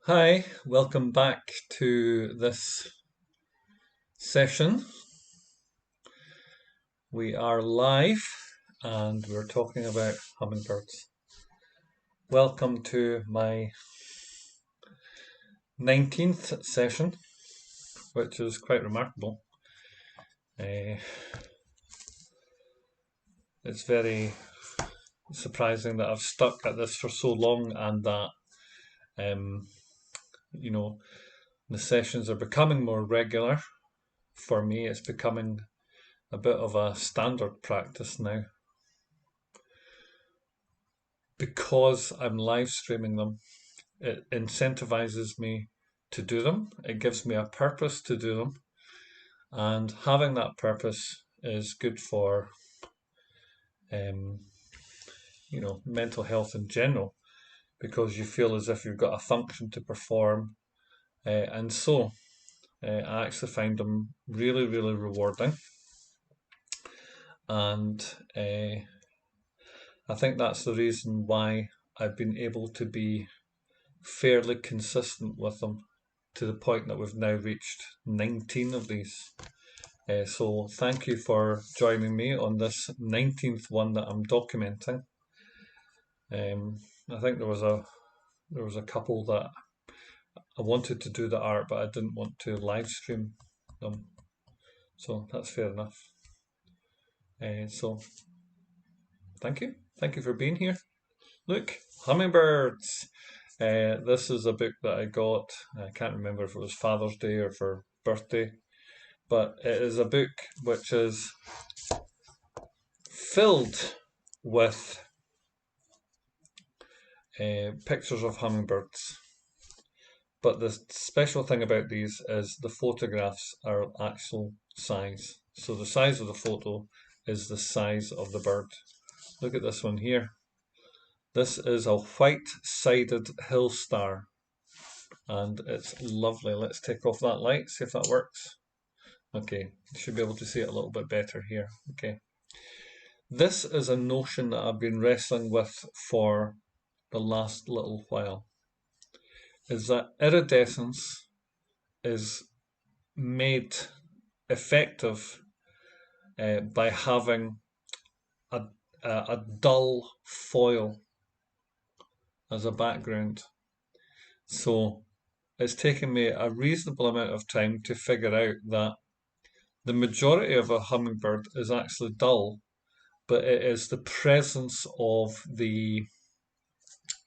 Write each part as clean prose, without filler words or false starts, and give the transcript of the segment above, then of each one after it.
Hi, welcome back to this session. We are live and we're talking about hummingbirds. Welcome to my 19th session, which is quite remarkable. It's very surprising that I've stuck at this for so long and that, um, you know, the sessions are becoming more regular. For me, it's becoming a bit of a standard practice now. Because I'm live streaming them, it incentivizes me to do them. It gives me a purpose to do them. And having that purpose is good for, um, mental health in general, because you feel as if you've got a function to perform. And so I actually find them really, really rewarding. And I think that's the reason why I've been able to be fairly consistent with them to the point that we've now reached 19 of these. So thank you for joining me on this 19th one that I'm documenting. I think there was a couple that I wanted to do the art, but I didn't want to live stream them. So that's fair enough. So thank you for being here. Look, hummingbirds. This is a book that I got. I can't remember if it was Father's Day or for birthday, but it is a book which is filled with pictures of hummingbirds. But the special thing about these is the photographs are actual size. So the size of the photo is the size of the bird. Look at this one here. This is a white-sided hill star, and it's lovely. Let's take off that light, see if that works. Okay, you should be able to see it a little bit better here. Okay. This is a notion that I've been wrestling with for the last little while, is that iridescence is made effective by having a, a dull foil as a background. So it's taken me a reasonable amount of time to figure out that the majority of a hummingbird is actually dull, but it is the presence of the,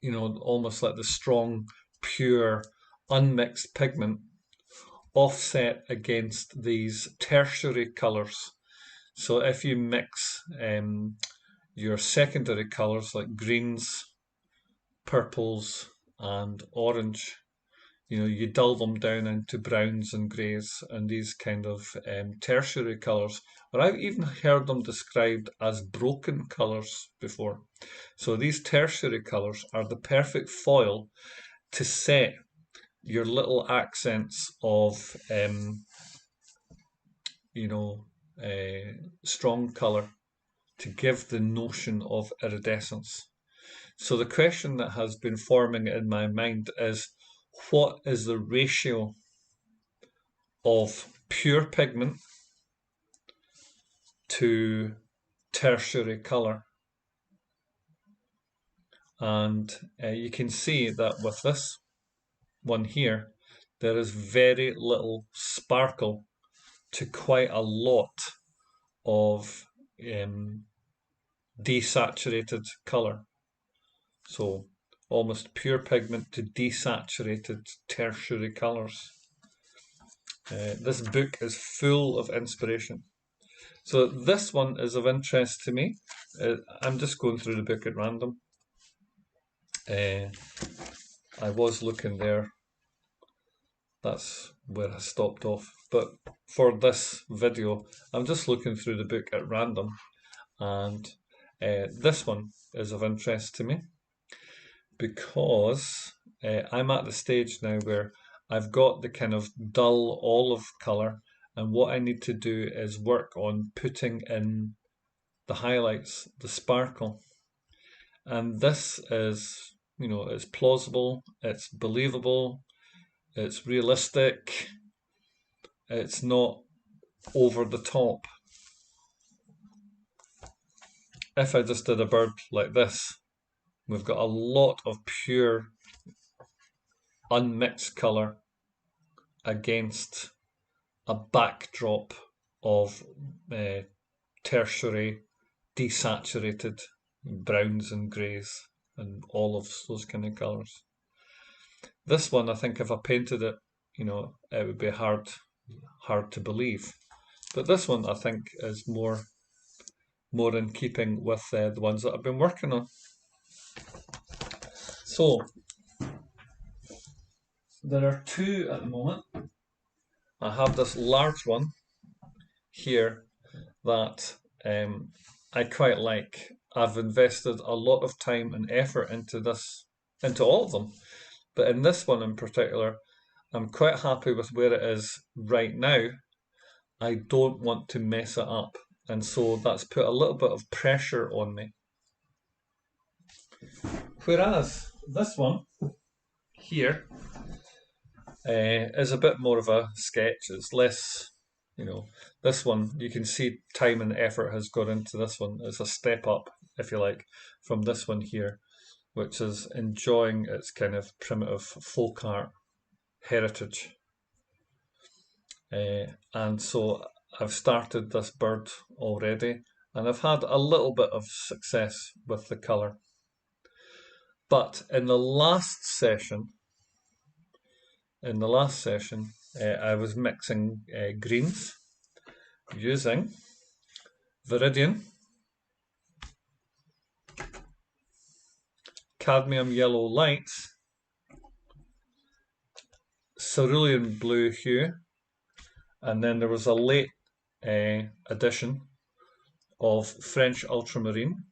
almost like the strong, pure, unmixed pigment offset against these tertiary colours. So if you mix your secondary colours like greens, purples, and orange, you dull them down into browns and greys and these kind of tertiary colours. But I've even heard them described as broken colours before. So these tertiary colours are the perfect foil to set your little accents of, strong colour to give the notion of iridescence. So the question that has been forming in my mind is, what is the ratio of pure pigment to tertiary colour? And you can see that with this one here, there is very little sparkle to quite a lot of desaturated colour. So almost pure pigment to desaturated tertiary colours. This book is full of inspiration. So this one is of interest to me. I'm just going through the book at random. I was looking there. That's where I stopped off. But for this video, I'm just looking through the book at random. And this one is of interest to me because I'm at the stage now where I've got the kind of dull olive colour, and what I need to do is work on putting in the highlights, the sparkle. And this is, it's plausible, it's believable, it's realistic, it's not over the top. If I just did a bird like this, we've got a lot of pure unmixed colour against a backdrop of tertiary desaturated browns and greys and all of those kind of colours. This one, I think if I painted it, it would be hard to believe. But this one, I think, is more in keeping with the ones that I've been working on. So, there are two at the moment. I have this large one here that I quite like. I've invested a lot of time and effort into all of them. But in this one in particular, I'm quite happy with where it is right now. I don't want to mess it up. And so that's put a little bit of pressure on me. Whereas this one here is a bit more of a sketch. It's less, this one, you can see time and effort has gone into this one. It's a step up, if you like, from this one here, which is enjoying its kind of primitive folk art heritage. And so I've started this bird already, and I've had a little bit of success with the colour. But in the last session, I was mixing greens using Viridian, cadmium yellow lights, cerulean blue hue, and then there was a late addition of French ultramarine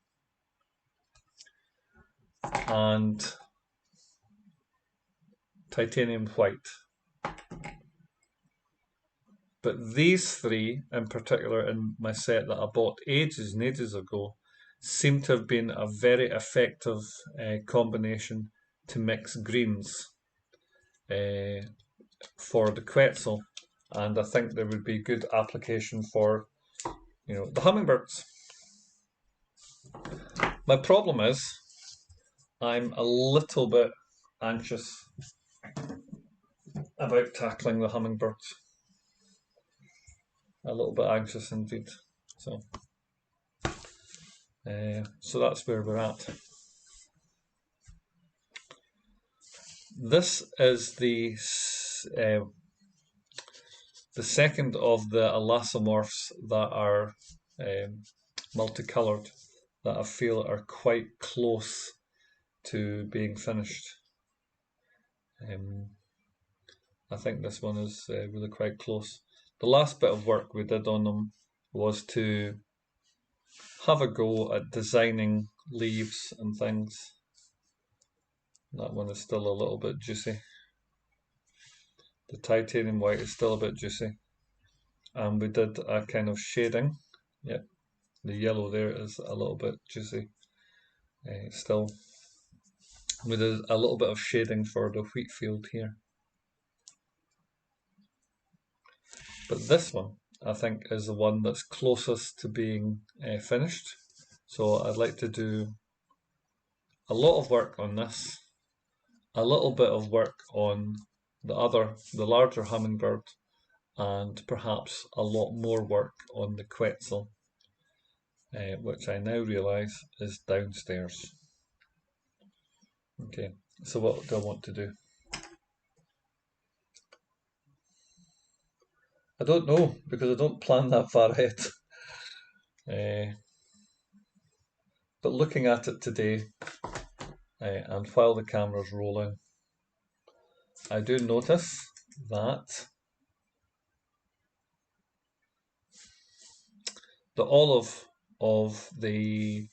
and titanium white. But these three in particular in my set that I bought ages and ages ago seem to have been a very effective combination to mix greens for the quetzal, and I think there would be good application for the hummingbirds. My problem is I'm a little bit anxious about tackling the hummingbirds. A little bit anxious indeed. So that's where we're at. This is the second of the Elassomorphs that are multicoloured, that I feel are quite close to being finished. I think this one is really quite close. The last bit of work we did on them was to have a go at designing leaves and things. That one is still a little bit juicy. The titanium white is still a bit juicy. And we did a kind of shading. Yep, the yellow there is a little bit juicy. Still, we did a little bit of shading for the wheat field here. But this one, I think, is the one that's closest to being finished. So I'd like to do a lot of work on this, a little bit of work on the larger hummingbird, and perhaps a lot more work on the quetzal, which I now realise is downstairs. Okay, so what do I want to do? I don't know, because I don't plan that far ahead. But looking at it today, and while the camera's rolling, I do notice that the olive of the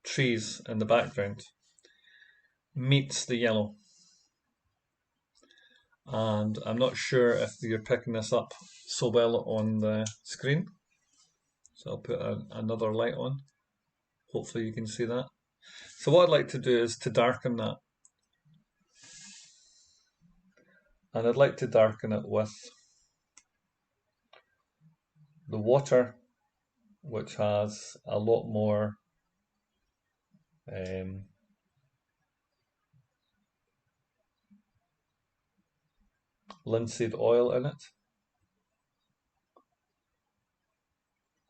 trees in the background meets the yellow. And I'm not sure if you're picking this up so well on the screen. So I'll put another light on. Hopefully you can see that. So what I'd like to do is to darken that. And I'd like to darken it with the water, which has a lot more linseed oil in it,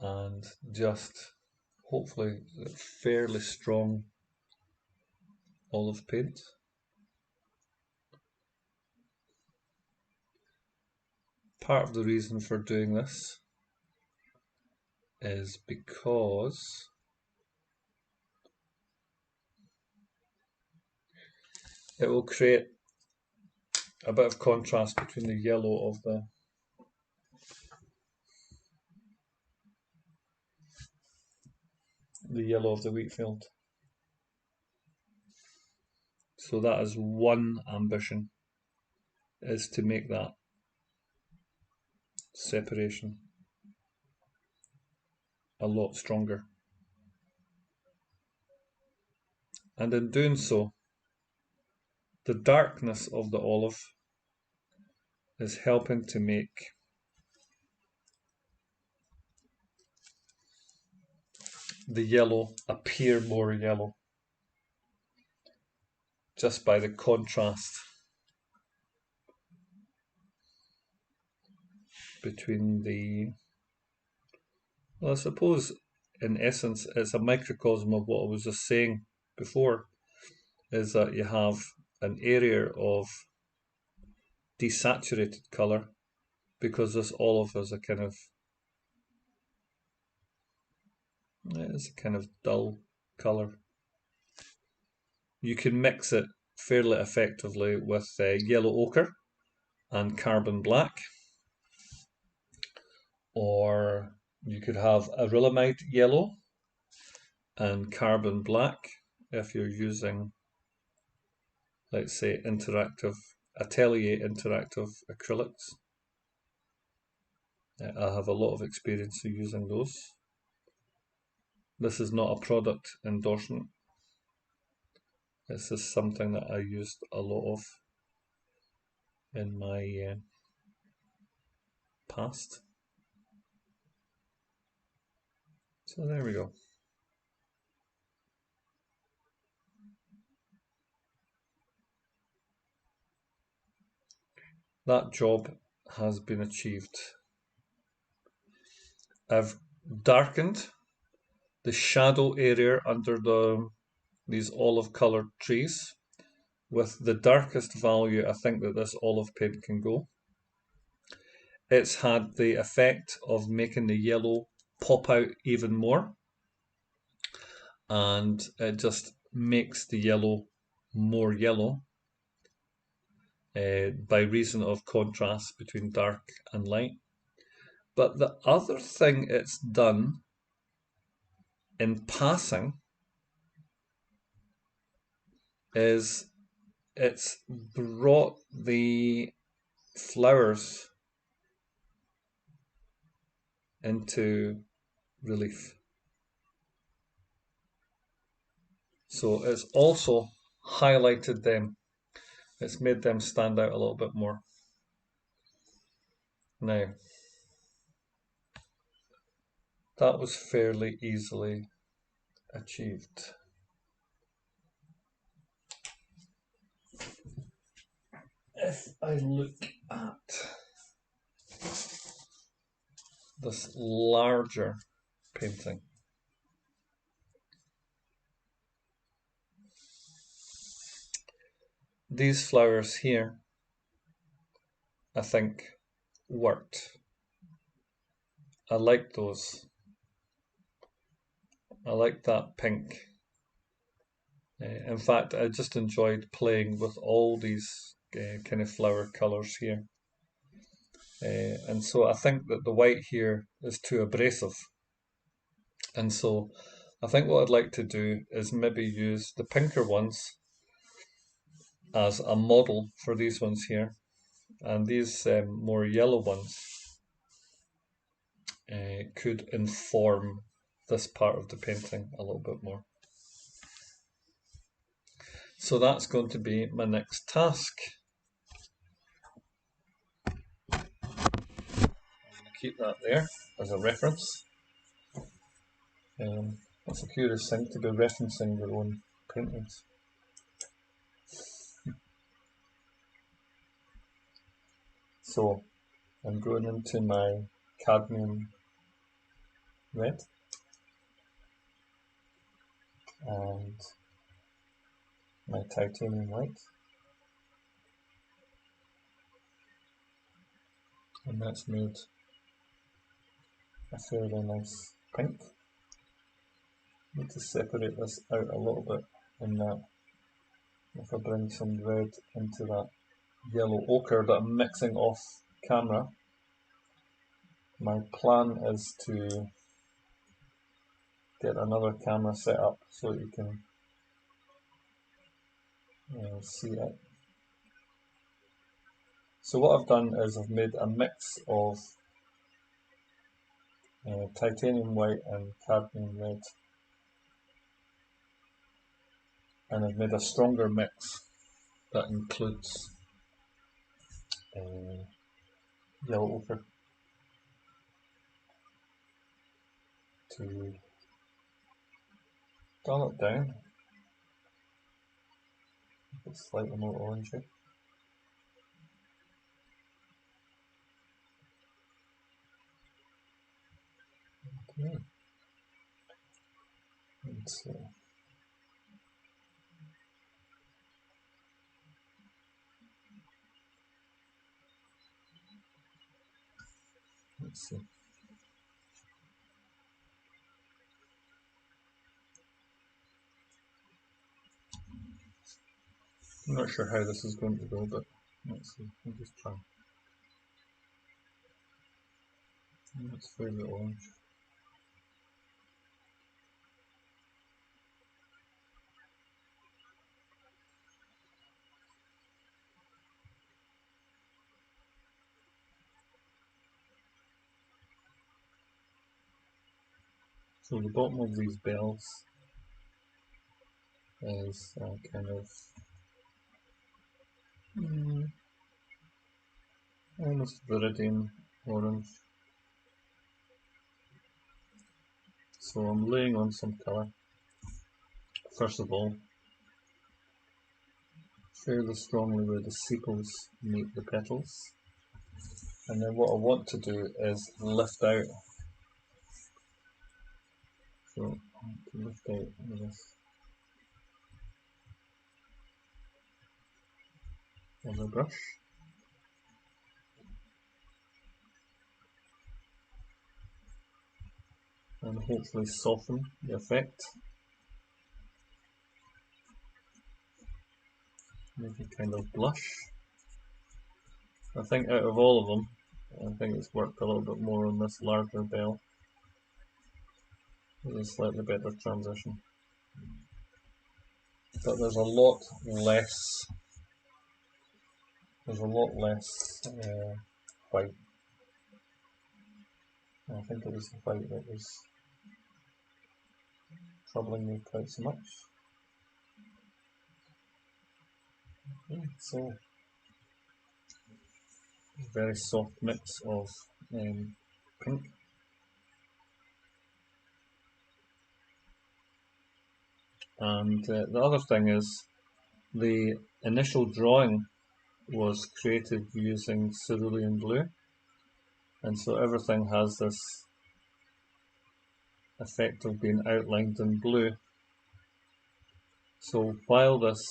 and just hopefully fairly strong olive paint. Part of the reason for doing this is because it will create a bit of contrast between the yellow of the wheat field. So that is one ambition, is to make that separation a lot stronger. And in doing so, the darkness of the olive is helping to make the yellow appear more yellow, just by the contrast between well, I suppose in essence it's a microcosm of what I was just saying before, is that you have an area of desaturated colour because this olive is a kind of dull colour. You can mix it fairly effectively with yellow ochre and carbon black, or you could have acrylamide yellow and carbon black if you're using, let's say, atelier interactive acrylics. I have a lot of experience of using those. This is not a product endorsement. This is something that I used a lot of in my past. So there we go. That job has been achieved. I've darkened the shadow area under these olive coloured trees with the darkest value I think that this olive paint can go. It's had the effect of making the yellow pop out even more, and it just makes the yellow more yellow by reason of contrast between dark and light. But the other thing it's done in passing is it's brought the flowers into relief. So it's also highlighted them. It's made them stand out a little bit more. Now, that was fairly easily achieved. If I look at this larger painting, these flowers here, I think, worked. I like those. I like that pink. In fact, I just enjoyed playing with all these kind of flower colours here. And so I think that the white here is too abrasive. And so I think what I'd like to do is maybe use the pinker ones as a model for these ones here. And these more yellow ones could inform this part of the painting a little bit more. So that's going to be my next task. keep that there as a reference. That's a curious thing to be referencing your own paintings. So I'm going into my cadmium red and my titanium white, and that's made a fairly nice pink. I need to separate this out a little bit in that if I bring some red into that yellow ochre that I'm mixing off camera. My plan is to get another camera set up so you can see it. So what I've done is I've made a mix of titanium white and cadmium red, and I've made a stronger mix that includes yellow ochre to dull it down. It's slightly more orangey. Okay. And so let's see. I'm not sure how this is going to go, but let's see. I'll just try. It's fairly orange. So the bottom of these bells is kind of almost viridian orange. So I'm laying on some colour. First of all, fairly strongly where the sepals meet the petals. And then what I want to do is lift out. So I want to lift out this on the brush. And hopefully soften the effect. Make a kind of blush. I think out of all of them, I think it's worked a little bit more on this larger bell. With a slightly better transition. But there's a lot less white. I think it was the white that was troubling me quite so much. Okay, so very soft mix of pink. And the other thing is the initial drawing was created using cerulean blue, and so everything has this effect of being outlined in blue. So while this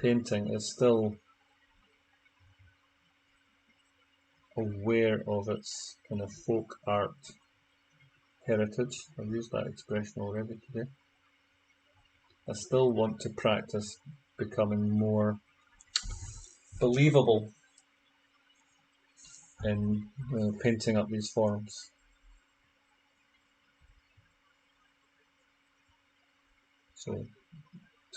painting is still aware of its kind of folk art heritage, I've used that expression already today, I still want to practice becoming more believable in painting up these forms. So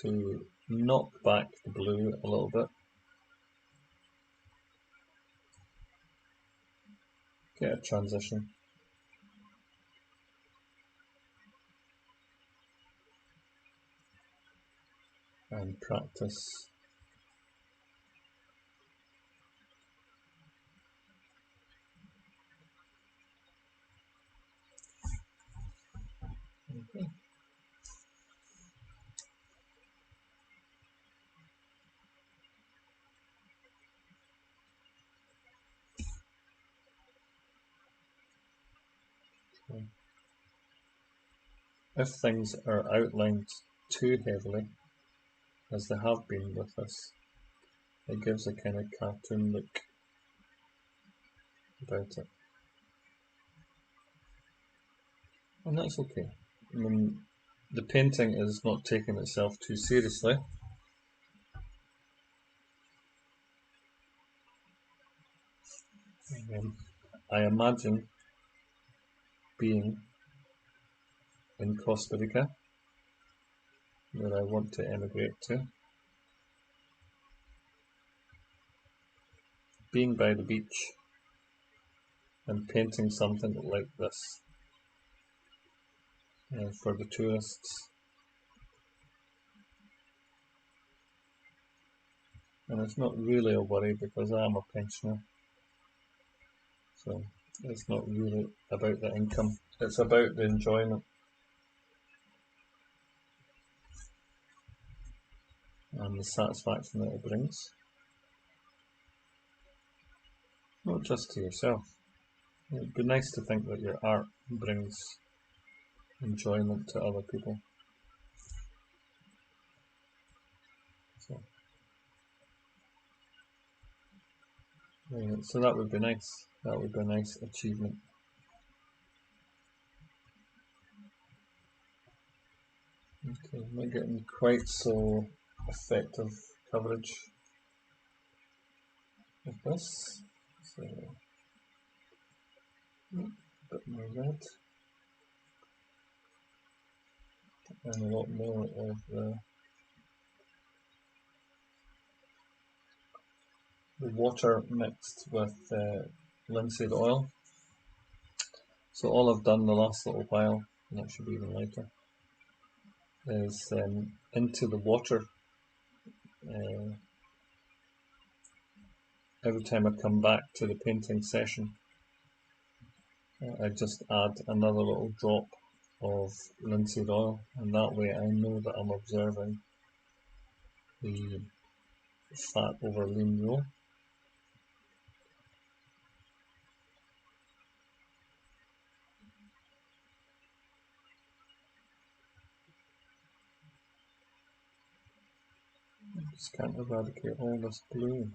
to knock back the blue a little bit, get a transition, and practice So if things are outlined too heavily, as they have been with this, it gives a kind of cartoon look about it. And that's okay. I mean, the painting is not taking itself too seriously. I imagine being in Costa Rica, where I want to emigrate to, being by the beach and painting something like this for the tourists. And it's not really a worry because I am a pensioner, so it's not really about the income, it's about the enjoyment and the satisfaction that it brings, not just to yourself. It'd be nice to think that your art brings enjoyment to other people. So that would be nice. That would be a nice achievement. Okay, I'm not getting quite so effective coverage of this. So a bit more red and a lot more of the water mixed with linseed oil. So all I've done the last little while, and that should be even lighter, is into the water. Every time I come back to the painting session, I just add another little drop of linseed oil, and that way I know that I'm observing the fat over lean rule. Just can't eradicate all this blue.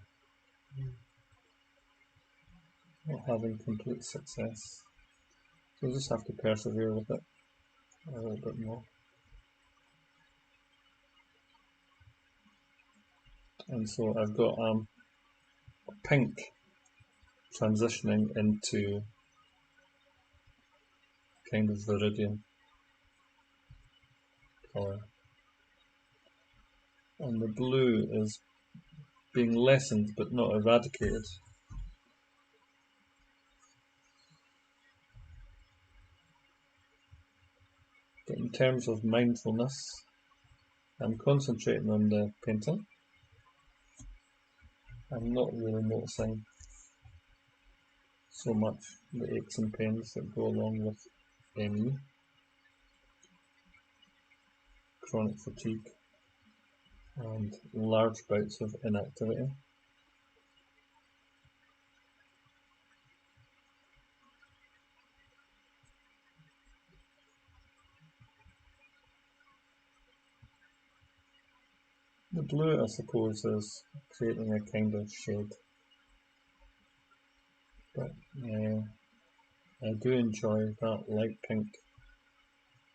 Not having complete success. So just have to persevere with it a little bit more. And so I've got pink transitioning into kind of viridian colour. And the blue is being lessened but not eradicated. But in terms of mindfulness, I'm concentrating on the painting. I'm not really noticing so much the aches and pains that go along with ME, chronic fatigue, and large bouts of inactivity. The blue, I suppose, is creating a kind of shade, but I do enjoy that light pink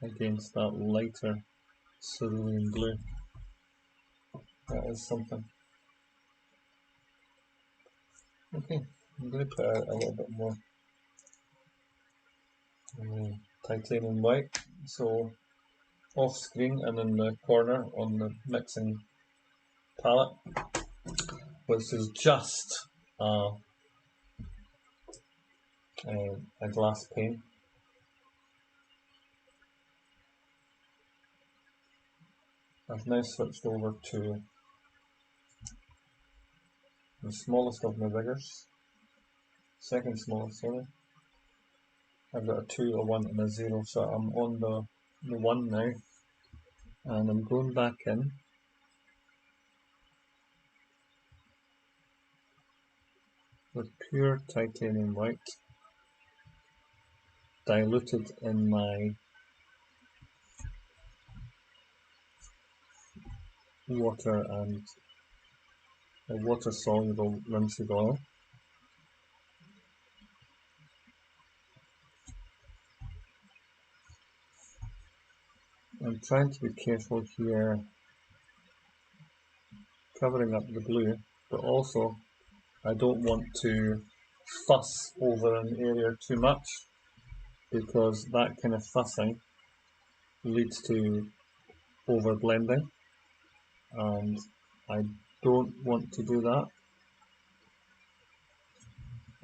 against that lighter cerulean blue. That is something. Okay, I'm going to put out a little bit more titanium white. So off screen and in the corner on the mixing palette, which is just a glass pane. I've now switched over to the smallest of my riggers, second smallest, sorry. I've got a 2, a 1 and a 0, so I'm on the 1 now, and I'm going back in with pure titanium white, diluted in my water and a water-soluble linseed oil. I'm trying to be careful here, covering up the glue, but also I don't want to fuss over an area too much, because that kind of fussing leads to over blending, and I don't want to do that.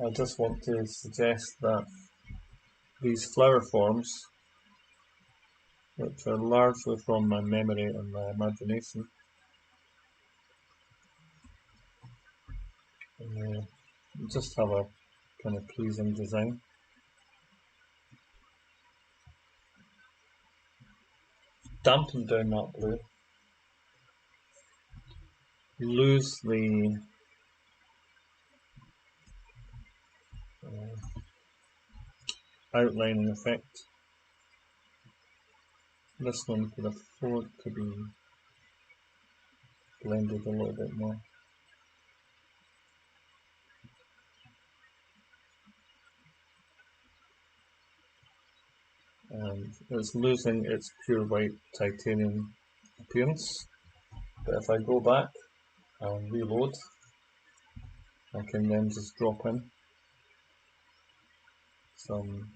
I just want to suggest that these flower forms, which are largely from my memory and my imagination, just have a kind of pleasing design. Dampen down that blue, lose the outlining effect. This one could afford to be blended a little bit more. And it's losing its pure white titanium appearance, but if I go back and reload, I can then just drop in some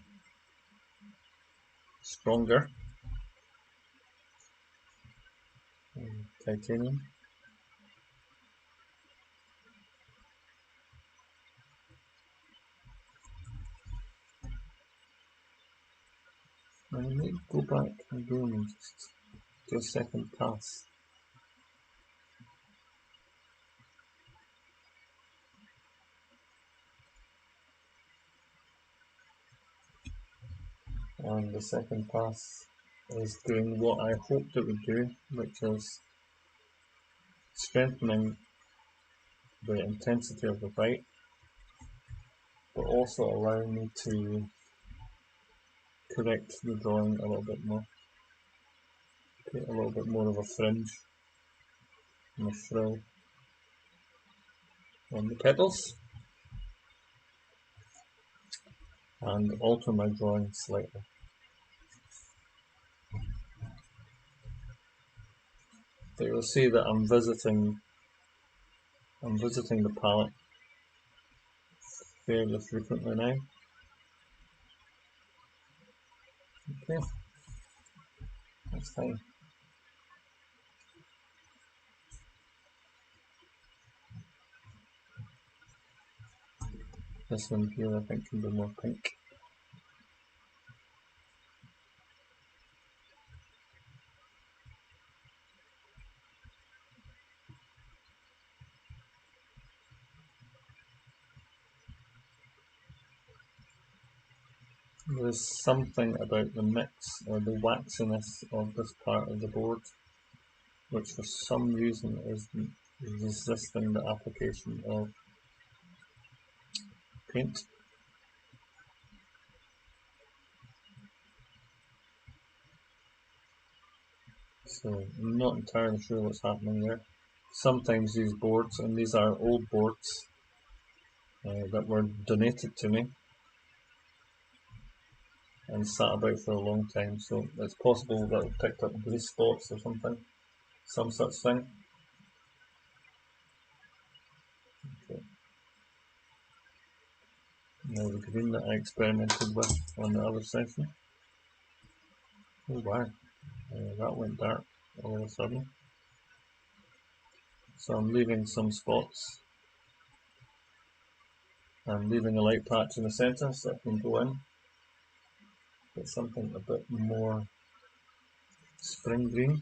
stronger titanium. I may go back again and just do a second pass. And the second pass is doing what I hoped it would do, which is strengthening the intensity of the bite, but also allowing me to correct the drawing a little bit more. Create a little bit more of a fringe and a frill on the petals, and alter my drawing slightly. But you'll see that I'm visiting the palette fairly frequently now. Okay, that's fine. This one here I think can be more pink. There's something about the mix or the waxiness of this part of the board which for some reason is resisting the application of paint. So I'm not entirely sure what's happening there. Sometimes these boards, and these are old boards that were donated to me and sat about for a long time, so it's possible that I've picked up grease spots or something, some such thing. Okay. Now the green that I experimented with on the other section. Oh wow, that went dark all of a sudden. So I'm leaving some spots. I'm leaving a light patch in the centre so I can go in, get something a bit more spring green.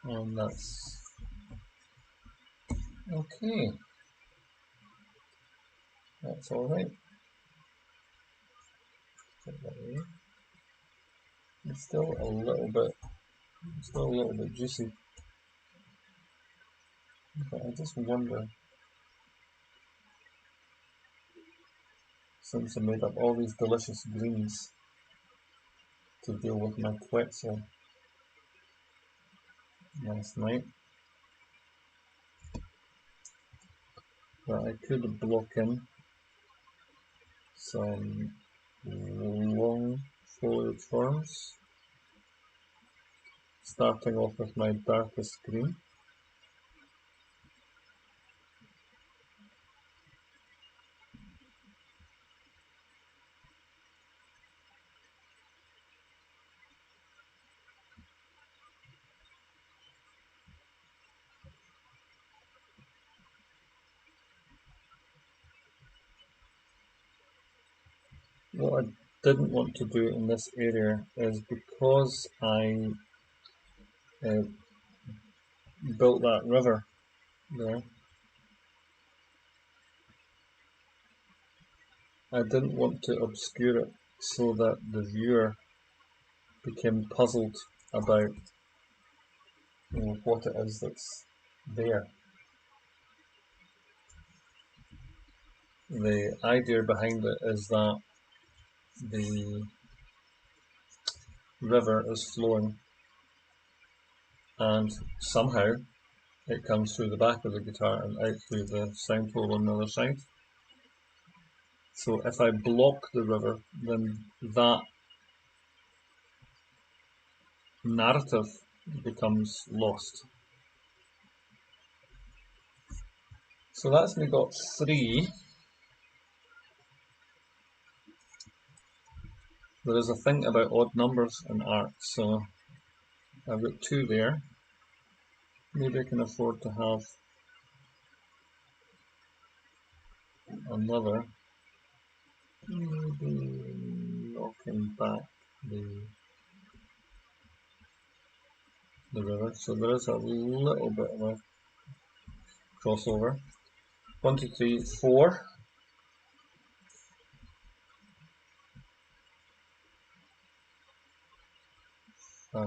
And that's okay. That's alright. It's still a little bit juicy. But I just wonder since I made up all these delicious greens to deal with my quetzal last night, that I could block in some long foliage forms, starting off with my darkest green. What I didn't want to do in this area is, because I uh, built that river there, I didn't want to obscure it so that the viewer became puzzled about what it is that's there. The idea behind it is that the river is flowing and somehow it comes through the back of the guitar and out through the sound hole on the other side. So if I block the river, then that narrative becomes lost. So that's me got 3. There is a thing about odd numbers in art, so I've got 2 there. Maybe I can afford to have another. Maybe knocking back the river, so there is a little bit of a crossover. 1, 2, 3, 4. 5.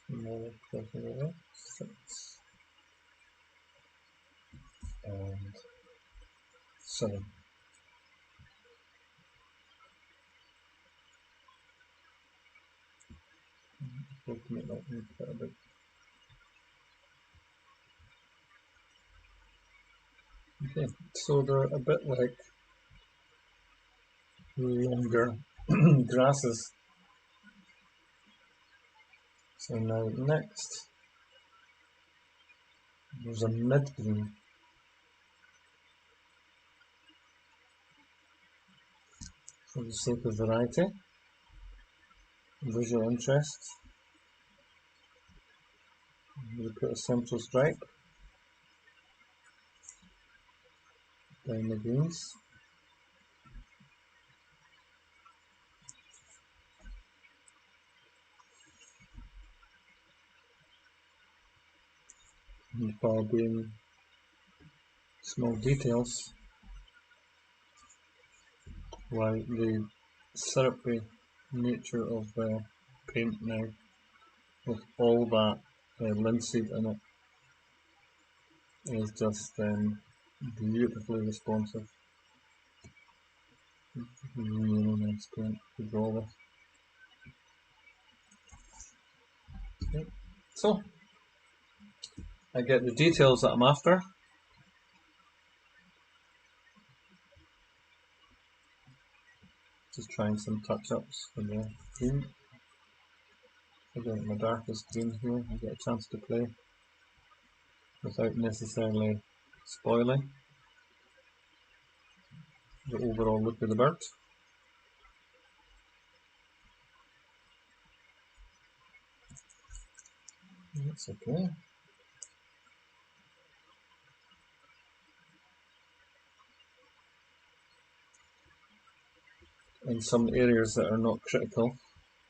Another crossover. 6. And 7. Looking at that quite a bit. Okay, so they're a bit like longer grasses. So now next, there's a mid-green. For the sake of variety, visual interest, we put a central stripe down the greens. And while being small details, like the syrupy nature of the paint now, with all that linseed in it, is just beautifully responsive. Really nice paint to draw with. Okay. So, I get the details that I'm after. Just trying some touch-ups for the green. Again, my darkest green here, I get a chance to play without necessarily spoiling the overall look of the bird. That's okay. In some areas that are not critical,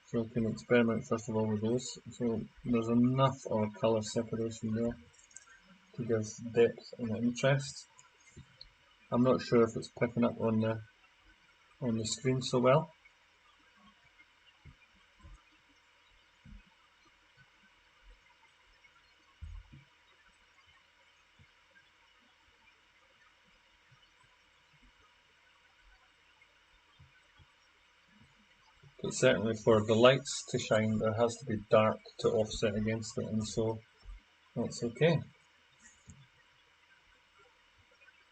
so I can experiment first of all with those. So there's enough of a colour separation there to give depth and interest. I'm not sure if it's picking up on the screen so well. but certainly for the lights to shine there has to be dark to offset against it, and so that's okay.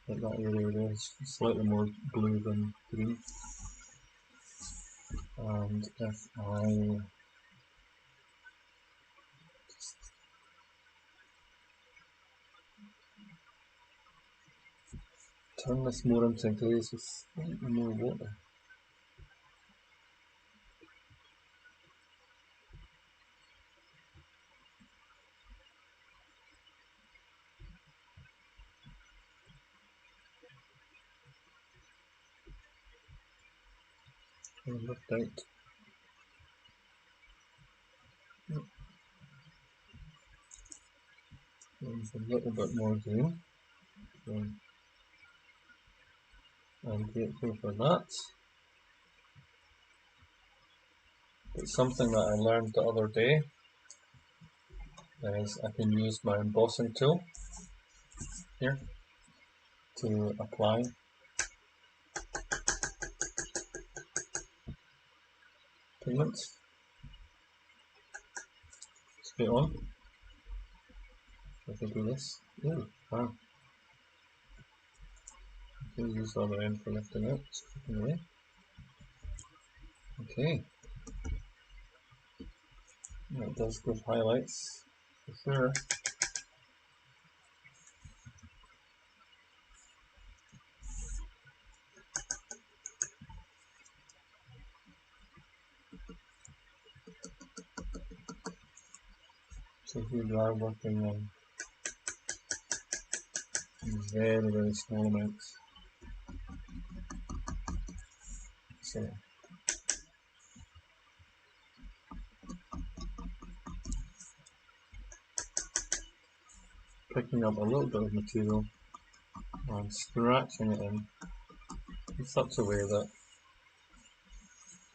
Like that area there is slightly more blue than green. And if I just turn this more into greys with slightly more water. And lift out. There's a little bit more green. So I'm grateful for that. But something that I learned the other day is I can use my embossing tool here to apply pigments straight on. If I do this, ooh, wow. I can use the other end for lifting out, stripping away. Okay. That does give highlights for sure. So here we are working on very, very small amounts. So picking up a little bit of material and scratching it in such a way that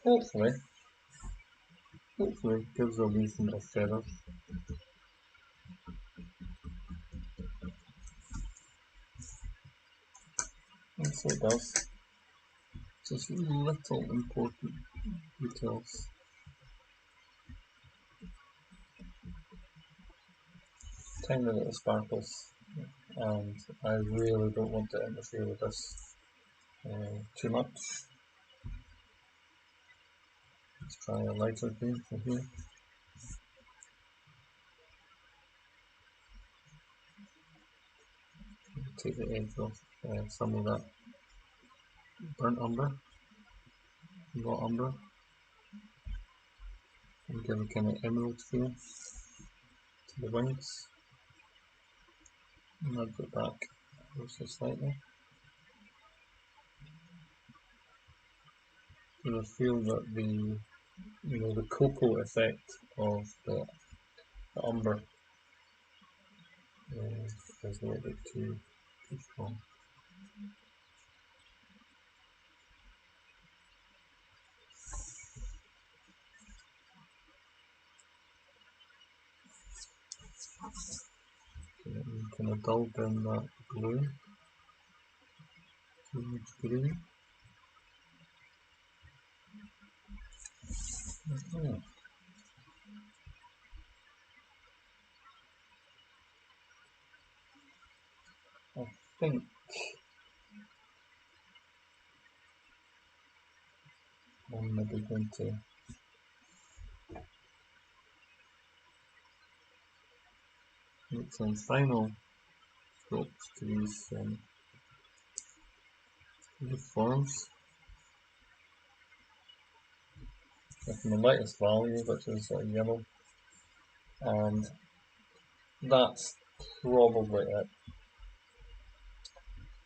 hopefully gives a illusion of feathers. And so it does. Just little important details. Tiny little sparkles, and I really don't want to interfere with this too much. Let's try a lighter green from here. Take the edge off some of that burnt umber, raw umber, and give a kind of emerald feel to the wings. And nudge it back also slightly. You'll feel that the cocoa effect of the umber is a little bit too strong. Kind of dull down that blue, too much green. I think I'm maybe going to make some final strokes to these forms. With my lightest value, which is yellow, and that's probably it.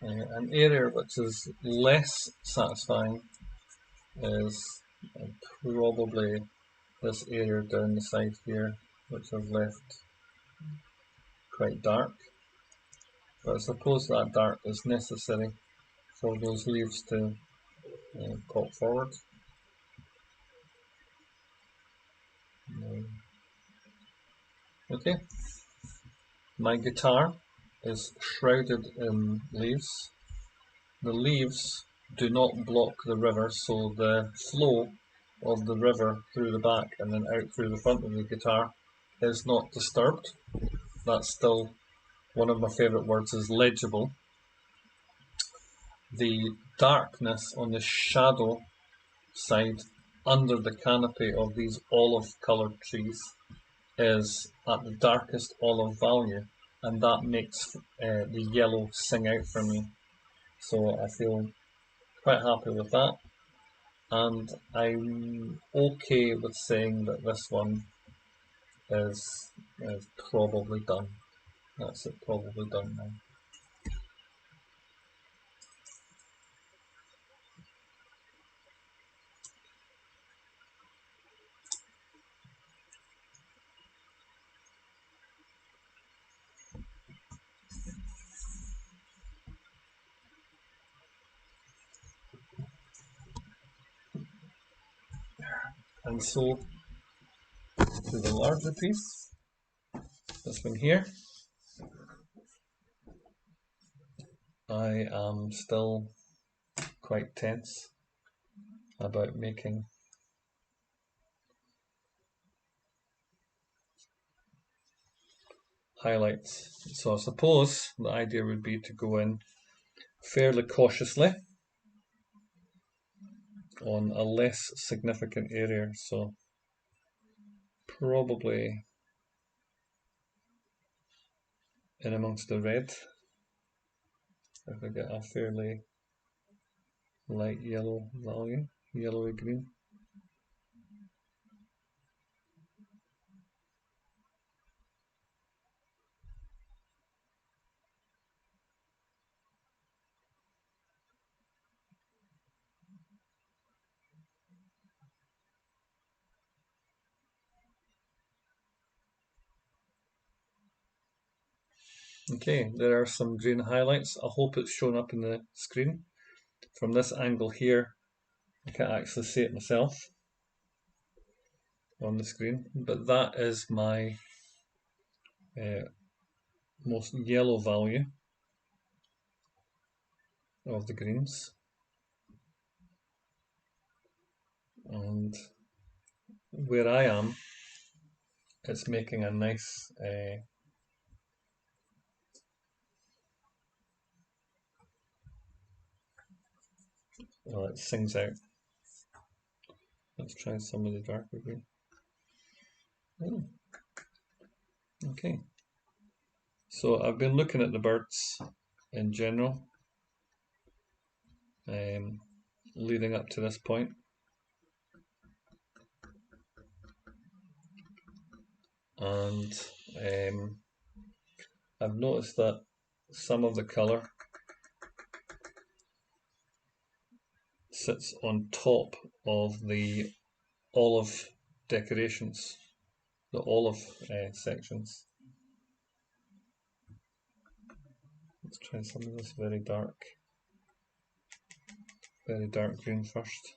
An area which is less satisfying is probably this area down the side here, which I've left quite dark. But I suppose that dark is necessary for those leaves to pop forward. Okay, my guitar is shrouded in leaves. The leaves do not block the river, so the flow of the river through the back and then out through the front of the guitar is not disturbed. That's still one of my favourite words, is legible. The darkness on the shadow side under the canopy of these olive coloured trees is at the darkest olive value, and that makes the yellow sing out for me. So I feel quite happy with that, and I'm okay with saying that this one is probably done. That's it, probably done now. And so to the larger piece, this one here, I am still quite tense about making highlights. So I suppose the idea would be to go in fairly cautiously on a less significant area. So probably in amongst the red, if I get a fairly light yellow value, yellowy green. Okay, there are some green highlights. I hope it's shown up in the screen. From this angle here, I can't actually see it myself on the screen, but that is my most yellow value of the greens. And where I am, it's making a nice well, it sings out. Let's try some of the darker green. Oh. Okay. So I've been looking at the birds in general, leading up to this point. And I've noticed that some of the colour sits on top of the olive decorations, the olive sections. Let's try some of this very dark green first.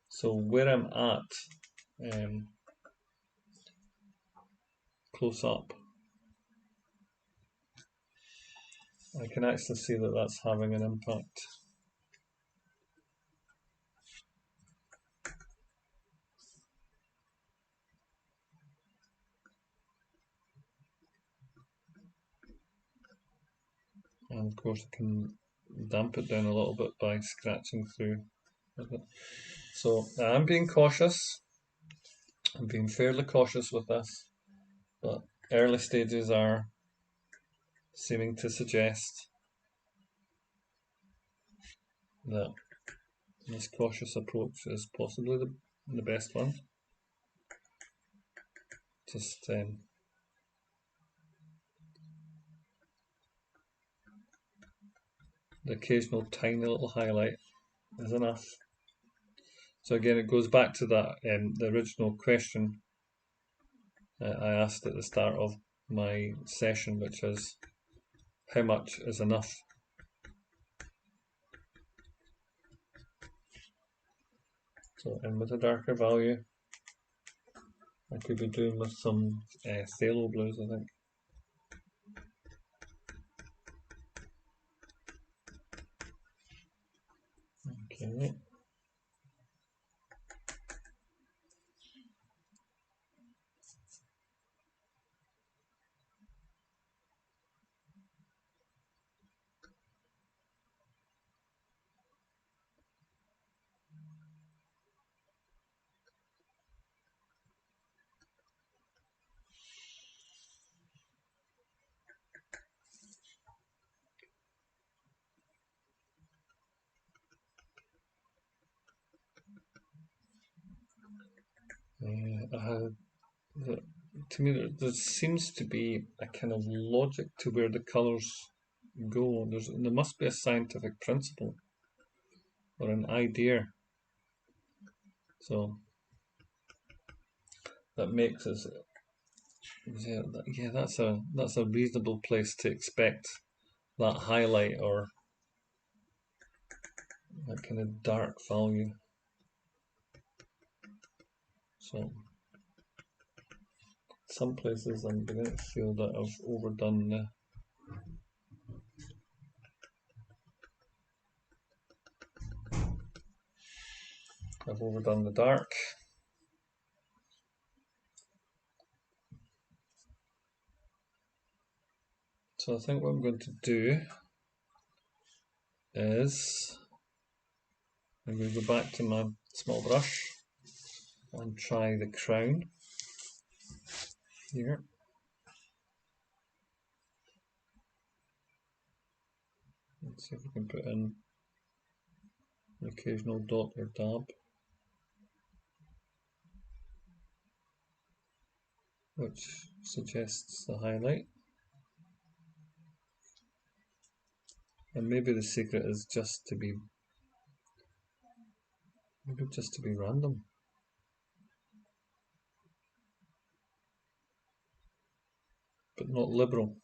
So where I'm at, close up, I can actually see that that's having an impact. And of course I can damp it down a little bit by scratching through with it. So I'm being cautious. I'm being fairly cautious with this, but early stages are seeming to suggest that this cautious approach is possibly the best one. Just the occasional tiny little highlight is enough. So again, it goes back to that the original question I asked at the start of my session, which is how much is enough? So in with a darker value, I could be doing with some phthalo blues, I think. Okay. To me, there seems to be a kind of logic to where the colours go. There must be a scientific principle or an idea. So that makes us, yeah, that's a reasonable place to expect that highlight or that kind of dark value. So some places I'm beginning to feel that I've overdone the dark. So I think what I'm going to do is I'm going to go back to my small brush and try the crown here. Let's see if we can put in an occasional dot or dab, which suggests the highlight. And maybe the secret is just to be random, but not liberal.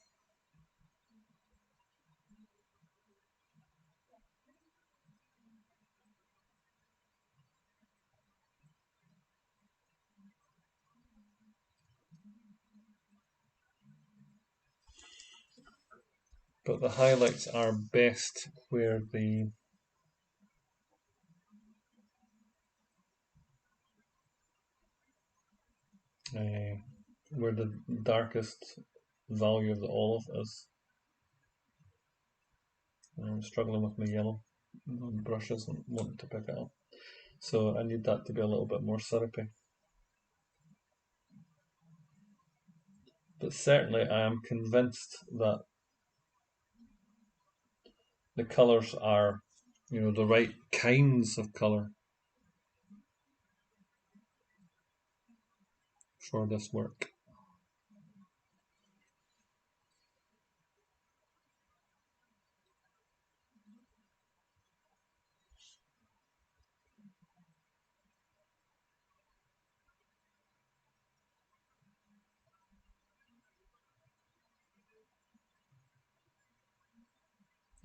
But the highlights are best where the darkest value of the olive is. I'm struggling with my yellow. The brush isn't wanting to pick it up. So I need that to be a little bit more syrupy. But certainly I am convinced that the colours are, the right kinds of colour for this work.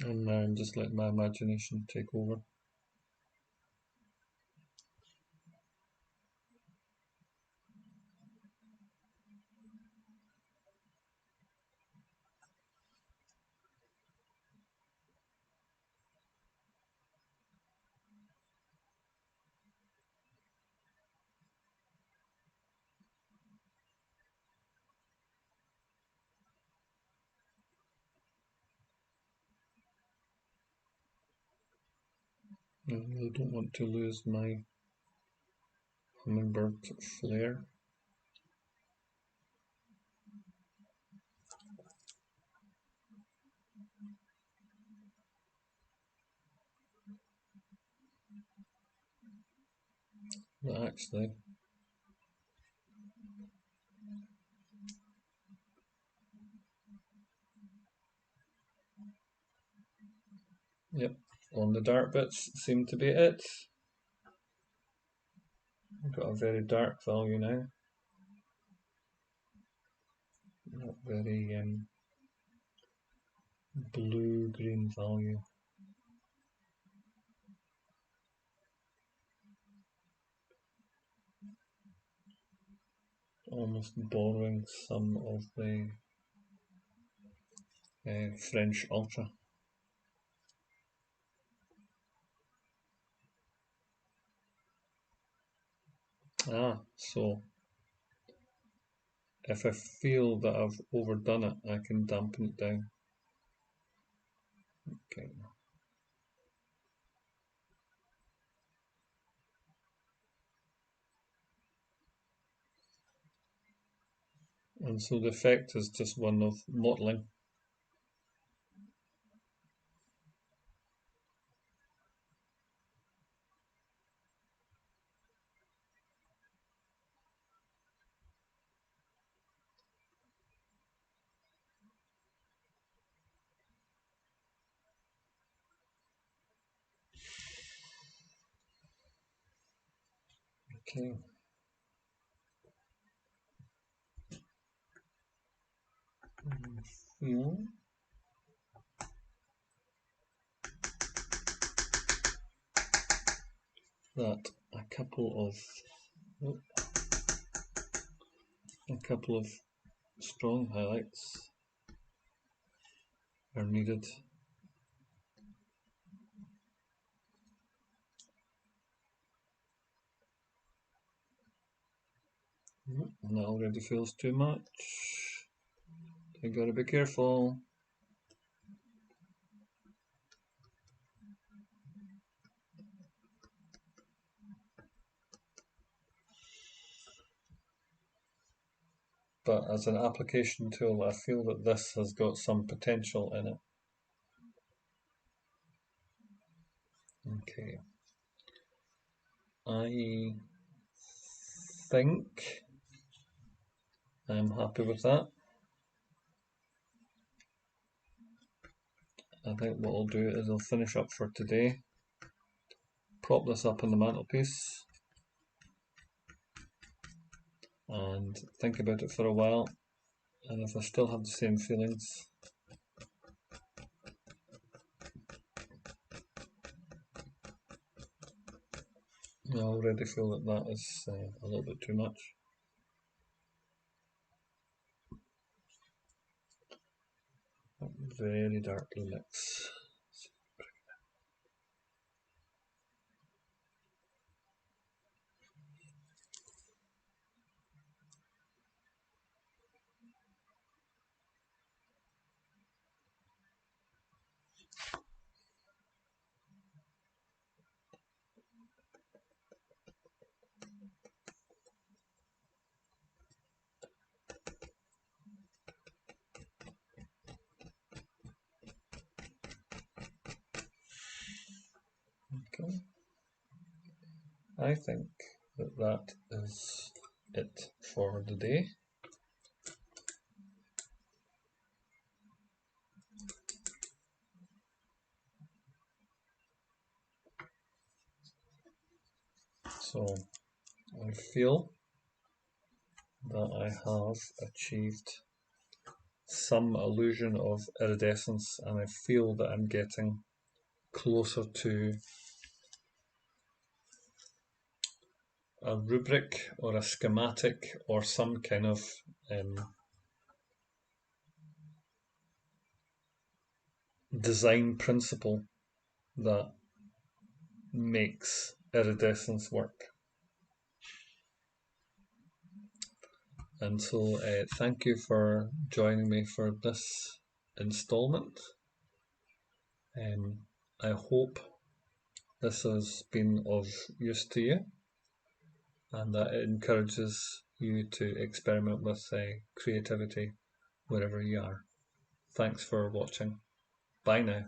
And now I'm just letting my imagination take over. I really don't want to lose my hummingbird flair. But actually, yep, on the dark bits seem to be it. I've got a very dark value now. Not very blue-green value. Almost borrowing some of the French Ultra. So if I feel that I've overdone it, I can dampen it down. Okay. And so the effect is just one of mottling. Okay. Feel that oh, a couple of strong highlights are needed. And that already feels too much. You gotta be careful. But as an application tool, I feel that this has got some potential in it. Okay. I think I'm happy with that. I think what I'll do is I'll finish up for today, prop this up on the mantelpiece, and think about it for a while. And if I still have the same feelings, I already feel that that is a little bit too much. Very darkly mix. Okay. I think that that is it for the day. So I feel that I have achieved some illusion of iridescence, and I feel that I'm getting closer to a rubric or a schematic or some kind of design principle that makes iridescence work. And so thank you for joining me for this installment. I hope this has been of use to you and that it encourages you to experiment with creativity wherever you are. Thanks for watching. Bye now.